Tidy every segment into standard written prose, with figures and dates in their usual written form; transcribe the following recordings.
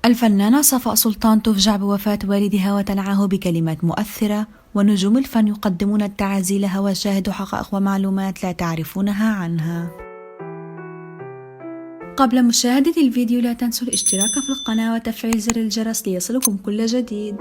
الفنانة صفاء سلطان تفجع بوفاة والدها وتنعه بكلمات مؤثرة، ونجوم الفن يقدمون التعازي لها وشاهدوا حقائق ومعلومات لا تعرفونها عنها. قبل مشاهدة الفيديو لا تنسوا الاشتراك في القناة وتفعيل زر الجرس ليصلكم كل جديد.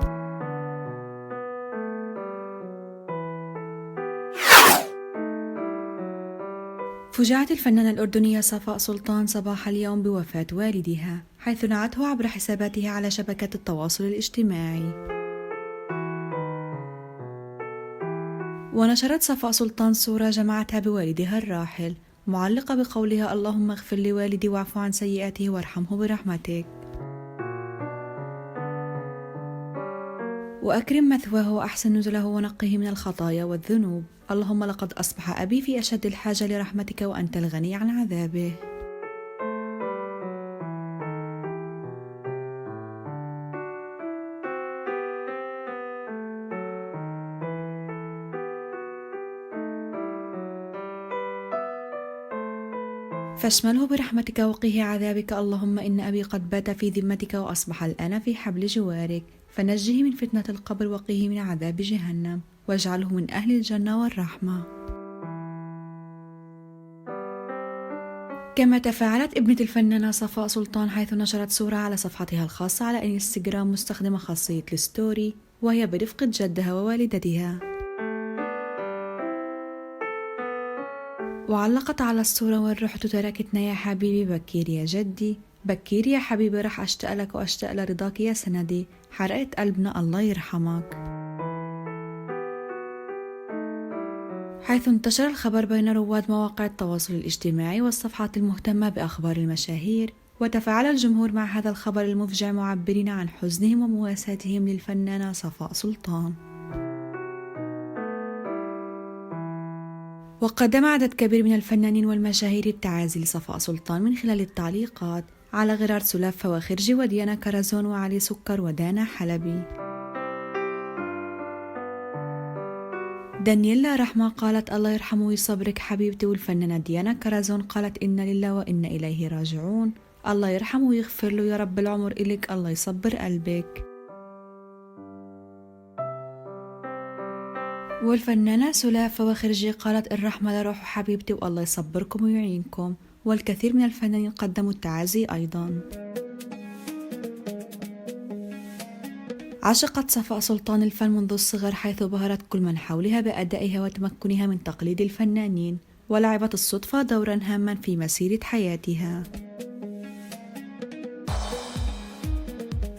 فُجعت الفنانة الأردنية صفاء سلطان صباح اليوم بوفاة والدها، حيث نعته عبر حساباتها على شبكات التواصل الاجتماعي. ونشرت صفاء سلطان صورة جمعتها بوالدها الراحل، معلقة بقولها: اللهم اغفر لوالدي واعف عن سيئاته وارحمه برحمتك، وأكرم مثواه وأحسن نزله ونقه من الخطايا والذنوب. اللهم لقد أصبح أبي في أشد الحاجة لرحمتك وأنت الغني عن عذابه. فاشمله برحمتك وقه عذابك. اللهم إن أبي قد بات في ذمتك وأصبح الآن في حبل جوارك، فنجه من فتنة القبر وقه من عذاب جهنم، واجعله من أهل الجنة والرحمة. كما تفاعلت ابنة الفنانة صفاء سلطان، حيث نشرت صورة على صفحتها الخاصة على انستغرام مستخدمة خاصية الستوري، وهي برفقة جدها ووالدتها. وعلقت على الصورة: وين رحت تركتنا يا حبيبي؟ بكير يا جدي، بكير يا حبيبي، رح أشتاق لك وأشتاق لرضاك يا سندي، حرقت قلبنا الله يرحمك. حيث انتشر الخبر بين رواد مواقع التواصل الاجتماعي والصفحات المهتمة بأخبار المشاهير، وتفاعل الجمهور مع هذا الخبر المفجع معبرين عن حزنهم ومواساتهم للفنانة صفاء سلطان. وقدم عدد كبير من الفنانين والمشاهير التعازي لصفاء سلطان من خلال التعليقات على غرار سلاف فواخرجي وديانا كرزون وعلي سكر ودانا حلبي. دانييلا رحمة قالت: الله يرحمه ويصبرك حبيبتي. والفنانة ديانا كرزون قالت: إنا لله وإنا إليه راجعون، الله يرحمه ويغفر له يا رب، العمر إلك، الله يصبر قلبك. والفنانة سلاف فواخرجي قالت: الرحمة لروح حبيبتي والله يصبركم ويعينكم. والكثير من الفنانين قدموا التعازي أيضا. عشقت صفاء سلطان الفن منذ الصغر، حيث بهرت كل من حولها بأدائها وتمكنها من تقليد الفنانين، ولعبت الصدفة دورا هاما في مسيرة حياتها.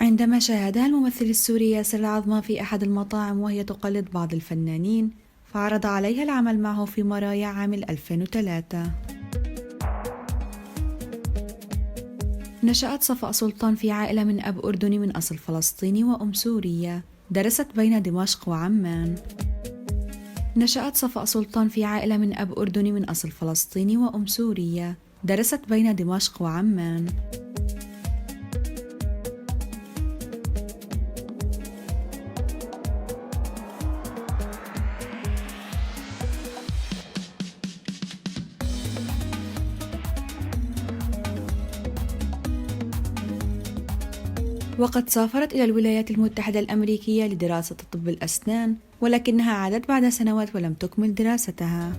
عندما شاهدها الممثل السوري ياسر العظمى في أحد المطاعم وهي تقلد بعض الفنانين، فعرض عليها العمل معه في مرايا عام 2003. نشأت صفاء سلطان في عائلة من أب أردني من أصل فلسطيني وأم سورية، درست بين دمشق وعمان. نشأت صفاء سلطان في عائلة من أب أردني من أصل فلسطيني وأم سورية، درست بين دمشق وعمان. وقد سافرت إلى الولايات المتحدة الأمريكية لدراسة طب الأسنان، ولكنها عادت بعد سنوات ولم تكمل دراستها.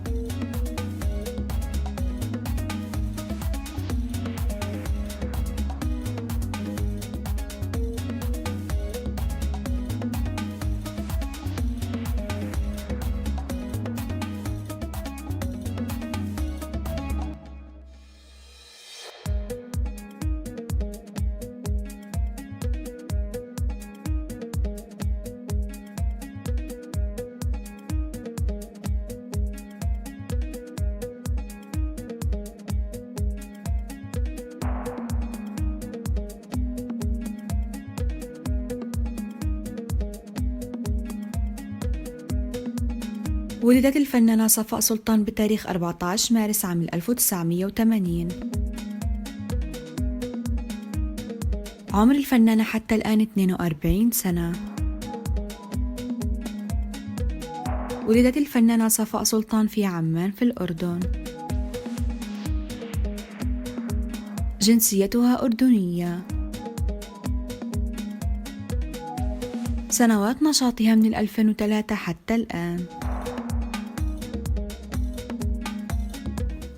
ولدت الفنانة صفاء سلطان بتاريخ 14 مارس عام 1980. عمر الفنانة حتى الآن 42 سنة. ولدت الفنانة صفاء سلطان في عمان في الأردن. جنسيتها أردنية. سنوات نشاطها من 2003 حتى الآن.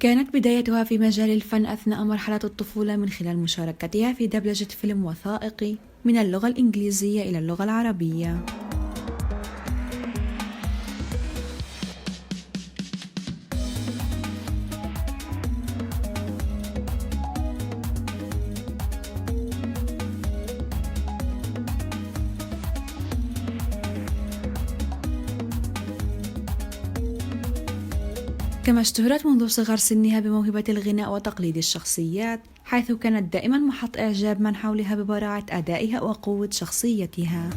كانت بدايتها في مجال الفن أثناء مرحلة الطفولة من خلال مشاركتها في دبلجة فيلم وثائقي من اللغة الإنجليزية إلى اللغة العربية. كما اشتهرت منذ صغر سنها بموهبة الغناء وتقليد الشخصيات، حيث كانت دائما محط إعجاب من حولها ببراعة أدائها وقوة شخصيتها.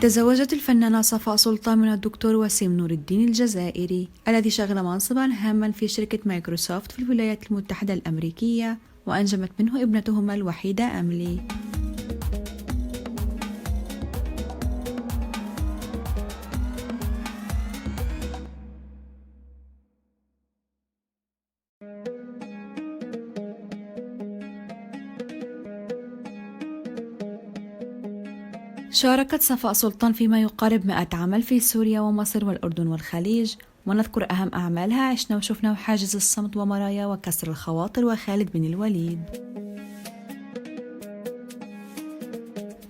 تزوجت الفنانة صفاء سلطان من الدكتور وسيم نور الدين الجزائري، الذي شغل منصبا هاما في شركة مايكروسوفت في الولايات المتحدة الأمريكية، وأنجبت منه ابنتهما الوحيدة أملي. شاركت صفاء سلطان فيما يقارب 100 عمل في سوريا ومصر والأردن والخليج، ونذكر أهم أعمالها عشنا وشفنا وحاجز الصمت ومرايا وكسر الخواطر وخالد بن الوليد.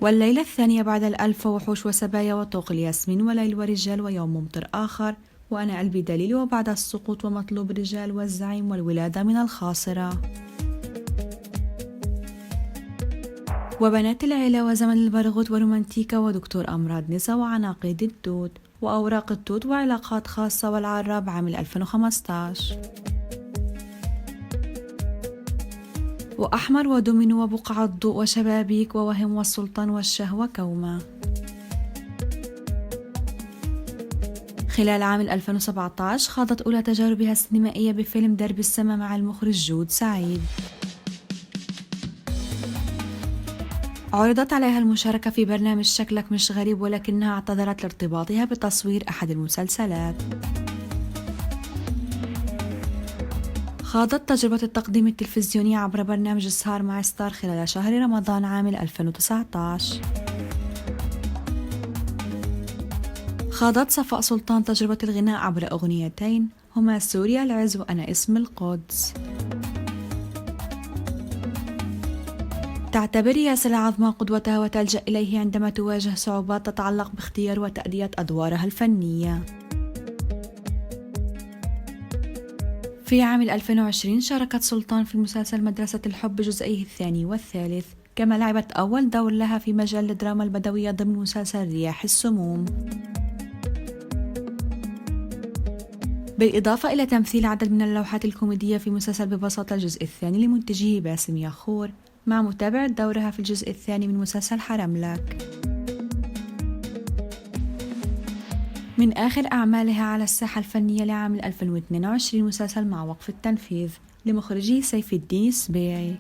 والليلة الثانية بعد الألف ووحوش وسبايا وطوق الياسمين وليل ورجال ويوم ممطر آخر وأنا قلبي دليل وبعد السقوط ومطلوب رجال والزعيم والولادة من الخاصرة وبنات العيلة وزمن البرغوث ورومانتيكا ودكتور أمراض نسا وعناقيد التوت وأوراق التوت وعلاقات خاصة والعراب عام 2015 وأحمر ودومينو وبقعة ضوء وشبابيك ووهم والسلطان والشهوة كومة. خلال عام 2017 خاضت أولى تجاربها السينمائية بفيلم درب السما مع المخرج جود سعيد. عرضت عليها المشاركة في برنامج شكلك مش غريب، ولكنها اعتذرت لارتباطها بتصوير أحد المسلسلات. خاضت تجربة التقديم التلفزيوني عبر برنامج السهر مع ستار خلال شهر رمضان عام 2019. خاضت صفاء سلطان تجربة الغناء عبر أغنيتين هما سوريا العز وأنا اسم القدس. تعتبر ياسر العظمى قدوتها وتلجأ إليه عندما تواجه صعوبات تتعلق باختيار وتأدية أدوارها الفنية. في عام 2020 شاركت سلطان في مسلسل مدرسة الحب جزئيه الثاني والثالث، كما لعبت أول دور لها في مجال الدراما البدوية ضمن مسلسل رياح السموم، بالإضافة إلى تمثيل عدد من اللوحات الكوميدية في مسلسل ببساطة الجزء الثاني لمنتجه باسم ياخور، مع متابعة دورها في الجزء الثاني من مسلسل حرملك. من آخر أعمالها على الساحة الفنية لعام 2022 مسلسل مع وقف التنفيذ لمخرجه سيف الدين السبيعي.